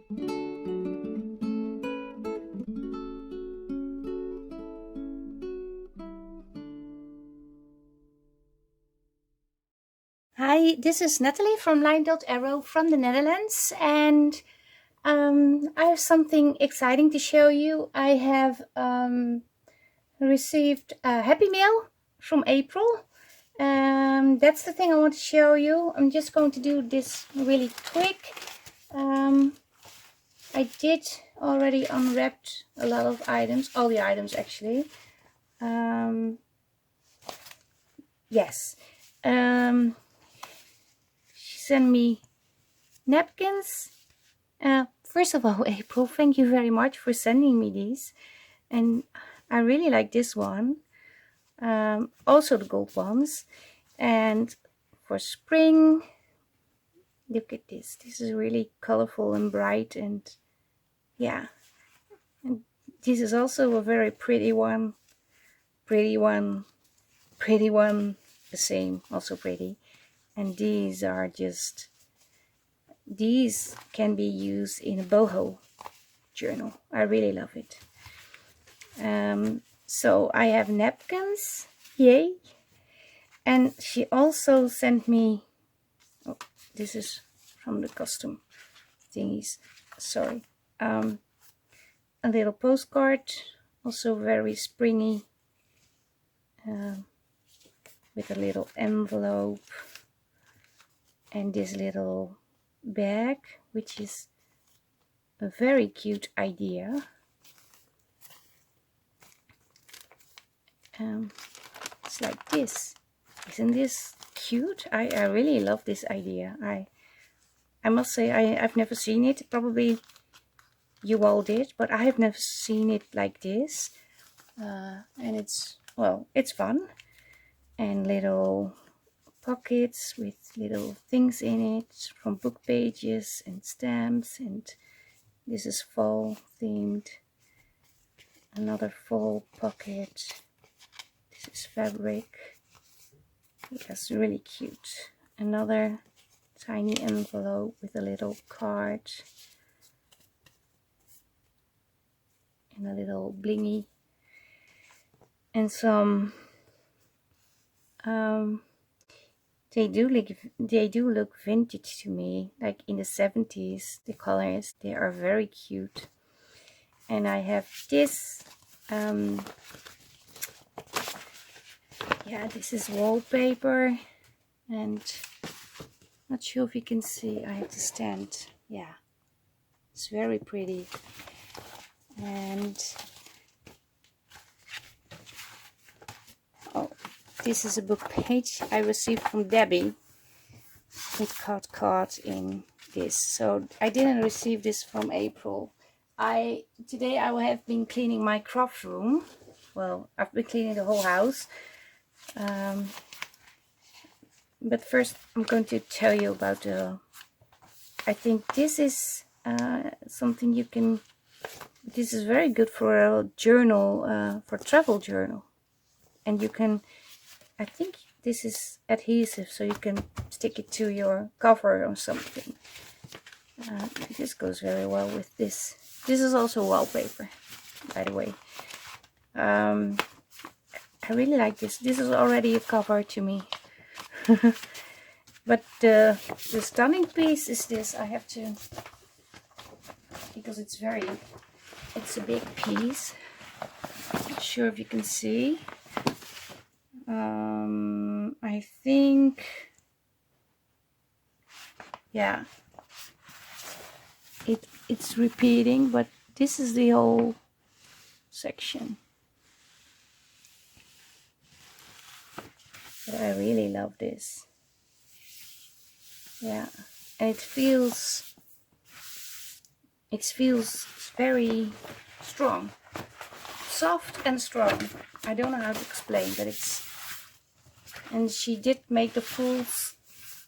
Hi, this is Nathalie from LineDotArrow from the Netherlands, and I have something exciting to show you. I have received a Happy Mail from April. That's the thing I want to show you. I'm just going to do this really quick. I did already unwrap a lot of items, all the items actually. Yes. She sent me napkins. First of all, April, thank you very much for sending me these. And I really like this one. Also the gold ones. And for spring, look at this. This is really colorful and bright, and yeah. And this is also a very pretty one. Pretty one. Pretty one. The same, also pretty. And these are just, these can be used in a boho journal. I really love it. So I have napkins, yay. And she also sent me, oh, this is from the custom thingies, sorry, a little postcard, also very springy, with a little envelope, and this little bag, which is a very cute idea. It's like this. Isn't this cute? I really love this idea. I must say I've never seen it. Probably you all did, but I have never seen it like this. And it's, well, it's fun. And little pockets with little things in it from book pages and stamps. And this is fall themed. Another fall pocket. This is fabric. That's really cute. Another tiny envelope with a little card and a little blingy, and some they do look vintage to me, like in the 70s. The colors, they are very cute. And I have this, yeah, this is wallpaper, and not sure if you can see, I have to stand, yeah, it's very pretty. And oh, this is a book page I received from Debbie. It got caught in this, so I didn't receive this from April. Today I have been cleaning my craft room. Well, I've been cleaning the whole house. But first I'm going to tell you about I think this is something you can, this is very good for a journal, for travel journal. And you can, I think this is adhesive, so you can stick it to your cover or something. This goes very well with this. This is also wallpaper, by the way. I really like this. This is already a cover to me. But the stunning piece is this. I have to, because it's a big piece. Not sure if you can see. I think, yeah, it's repeating, but this is the whole section. But I really love this. Yeah, and it feels very strong, soft and strong. I don't know how to explain, but it's, and she did make the folds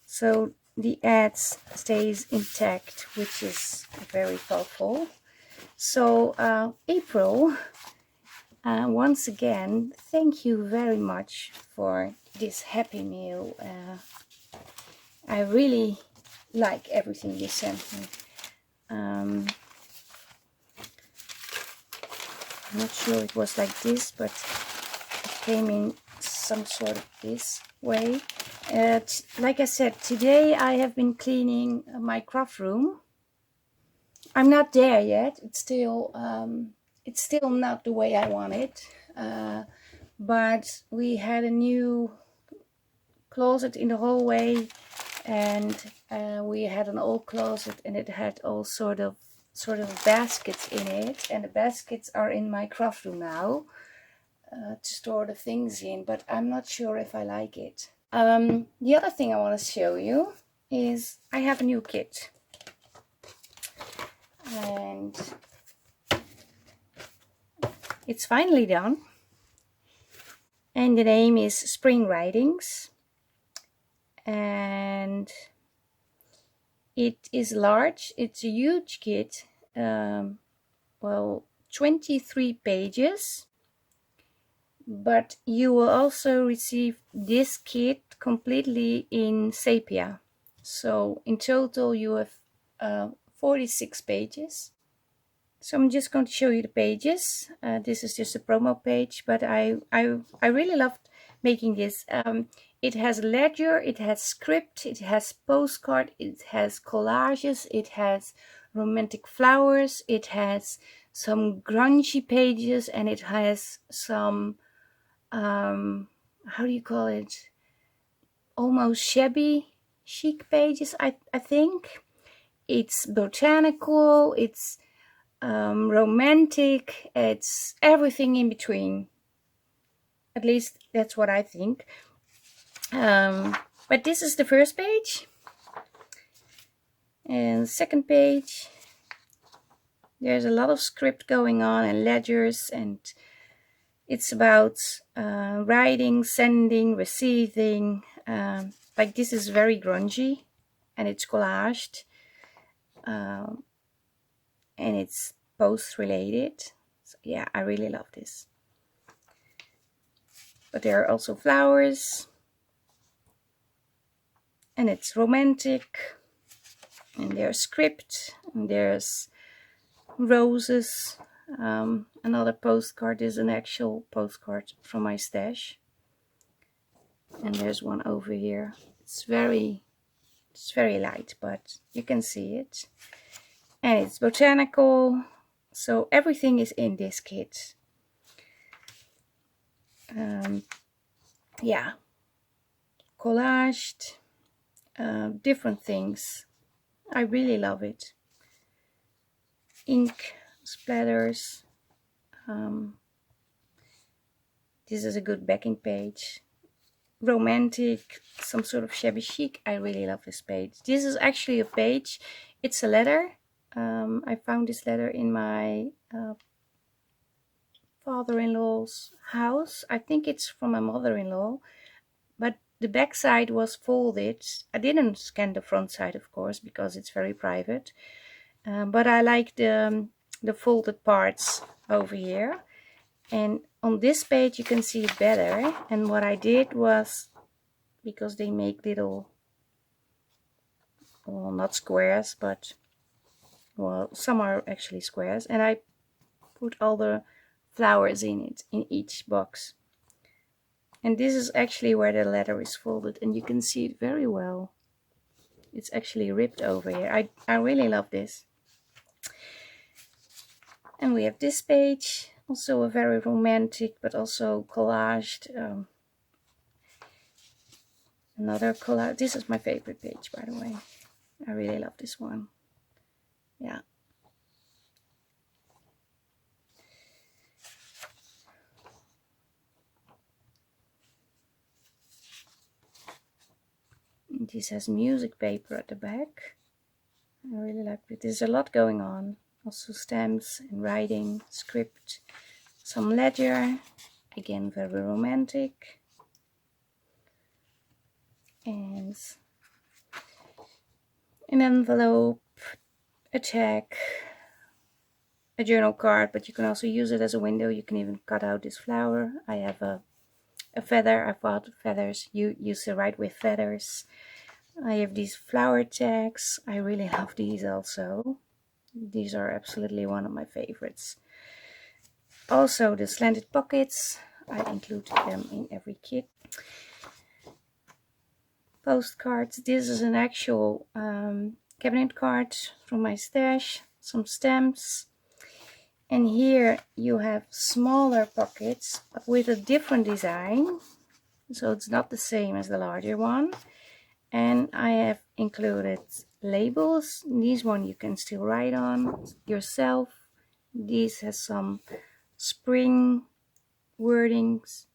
so the edge stays intact, which is very thoughtful. So April, once again, thank you very much for this Happy Meal. I really like everything you sent me. I'm not sure it was like this, but it came in some sort of this way. Like I said, today I have been cleaning my craft room. I'm not there yet. It's still not the way I want it. But we had a new closet in the hallway, and we had an old closet, and it had all sort of baskets in it, and the baskets are in my craft room now to store the things in, but I'm not sure if I like it. The other thing I want to show you is I have a new kit, and it's finally done, and the name is Spring Writings, and it is large. It's a huge kit, well, 23 pages, but you will also receive this kit completely in sepia. So in total you have 46 pages. So I'm just going to show you the pages. This is just a promo page, but I really loved making this. It has ledger, it has script, it has postcard, it has collages, it has romantic flowers, it has some grungy pages, and it has some how do you call it, almost shabby chic pages, I think. It's botanical, it's romantic, it's everything in between. At least that's what I think. But this is the first page, and second page, there's a lot of script going on and ledgers, and it's about writing, sending, receiving. Like this is very grungy, and it's collaged, and it's post related. So yeah, I really love this. But there are also flowers, and it's romantic, and there's script, and there's roses. Another postcard is an actual postcard from my stash, and there's one over here. It's very light, but you can see it, and it's botanical. So everything is in this kit. Yeah, collaged, different things. I really love it. Ink splatters. This is a good backing page. Romantic, some sort of shabby chic. I really love this page. This is actually a page. It's a letter. I found this letter in my father-in-law's house. I think it's from my mother-in-law, but the back side was folded. I didn't scan the front side, of course, because it's very private, but I like the folded parts over here. And on this page you can see it better. And what I did was, because they make little, well, not squares, but, well, some are actually squares, and I put all the flowers in it, in each box. And this is actually where the letter is folded, and you can see it very well. It's actually ripped over here. I really love this. And we have this page, also a very romantic, but also collaged. Another collage. This is my favorite page, by the way. I really love this one. Yeah. This has music paper at the back. I really like it. There's a lot going on. Also stamps and writing, script, some ledger. Again, very romantic. And an envelope, a tag, a journal card, but you can also use it as a window. You can even cut out this flower. I have a feather. I bought feathers. You use to write with feathers. I have these flower tags. I really love these also. These are absolutely one of my favorites. Also the slanted pockets, I include them in every kit. Postcards, this is an actual cabinet card from my stash, some stamps. And here you have smaller pockets, but with a different design. So it's not the same as the larger one. And I have included labels. This one you can still write on yourself. This has some spring wordings.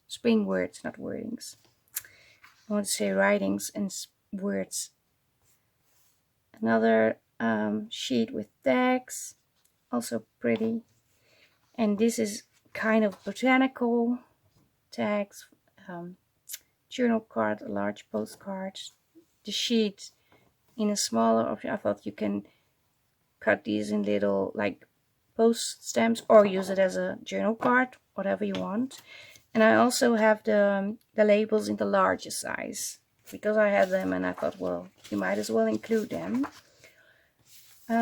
Spring words, not wordings. I want to say writings and words. Another sheet with tags, also pretty. And this is kind of botanical tags, journal card, a large postcard. The sheet in a smaller option. I thought you can cut these in little like post stamps or use it as a journal card, whatever you want. And I also have the labels in the larger size because I had them and I thought, well, you might as well include them.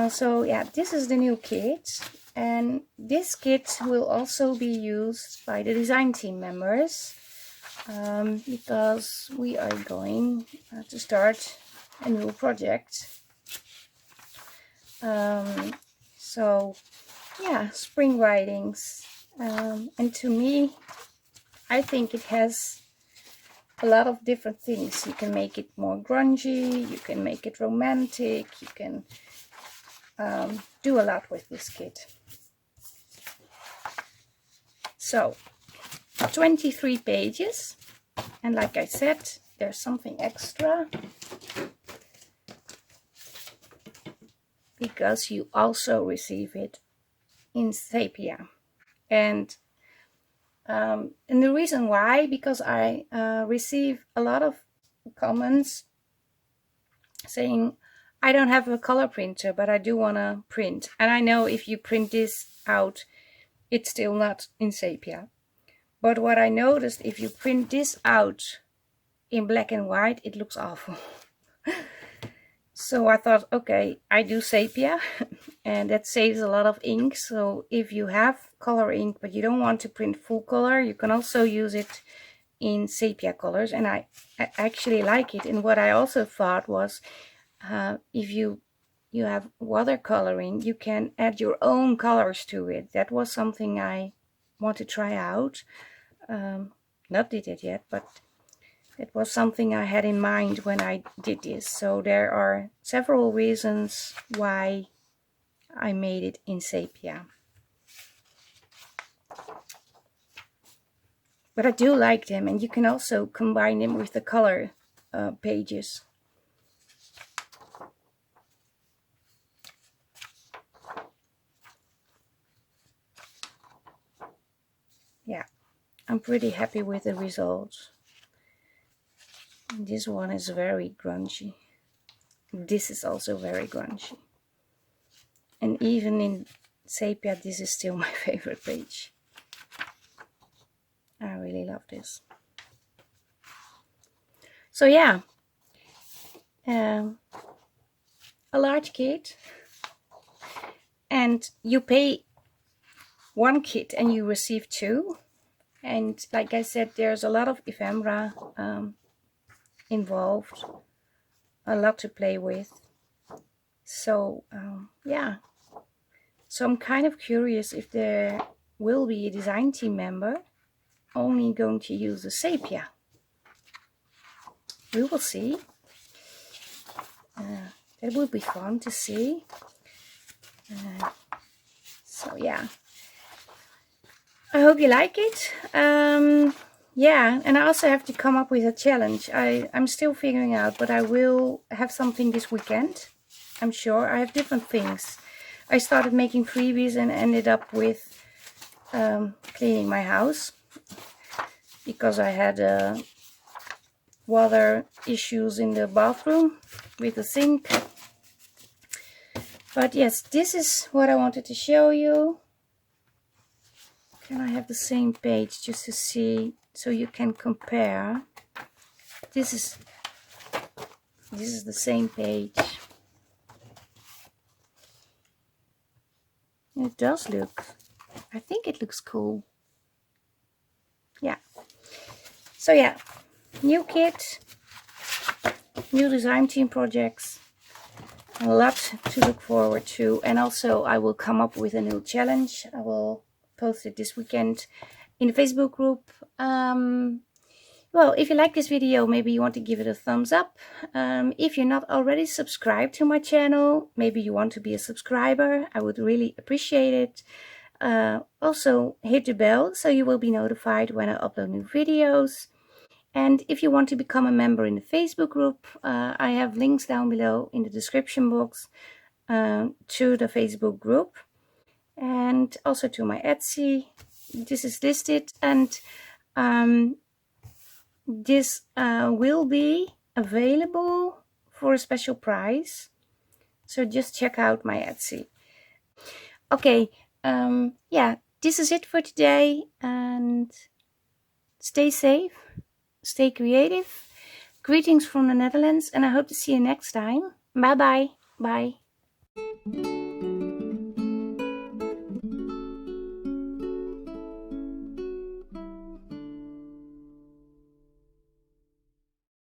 So yeah, this is the new kit, and this kit will also be used by the design team members because we are going to start a new project. So yeah, spring writings, and to me, I think it has a lot of different things. You can make it more grungy, you can make it romantic, you can do a lot with this kit. So 23 pages, and like I said, there's something extra because you also receive it in sepia. And the reason why, because I receive a lot of comments saying, I don't have a color printer, but I do want to print. And I know if you print this out, it's still not in sepia. But what I noticed, if you print this out in black and white, it looks awful. So I thought, okay, I do sepia and that saves a lot of ink. So if you have color ink, but you don't want to print full color, you can also use it in sepia colors. And I actually like it. And what I also thought was, if you have watercoloring, you can add your own colors to it. That was something I want to try out. Not did it yet, but it was something I had in mind when I did this. So there are several reasons why I made it in sepia. But I do like them, and you can also combine them with the color pages. Yeah, I'm pretty happy with the results. This one is very grungy. This is also very grungy. And even in sepia, this is still my favorite page. I really love this. So yeah, a large kit. And you pay one kit and you receive two. And like I said, there's a lot of ephemera involved, a lot to play with. So yeah, so I'm kind of curious if there will be a design team member only going to use the sepia. We will see. That will be fun to see. So yeah, I hope you like it. Yeah, and I also have to come up with a challenge. I'm still figuring out, but I will have something this weekend. I'm sure I have different things. I started making freebies and ended up with cleaning my house because I had water issues in the bathroom with the sink. But yes, this is what I wanted to show you. Can I have the same page just to see, so you can compare? This is the same page. It does look, I think it looks cool. Yeah. So yeah, new kit, new design team projects, a lot to look forward to. And also I will come up with a new challenge. I will post it this weekend in the Facebook group. Well, if you like this video, maybe you want to give it a thumbs up. If you're not already subscribed to my channel, maybe you want to be a subscriber. I would really appreciate it. Also, hit the bell so you will be notified when I upload new videos. And if you want to become a member in the Facebook group, I have links down below in the description box to the Facebook group and also to my Etsy. This is listed, and this will be available for a special price. So just check out my Etsy. Okay, yeah, this is it for today, and stay safe, stay creative. Greetings from the Netherlands, and I hope to see you next time. Bye bye. Bye.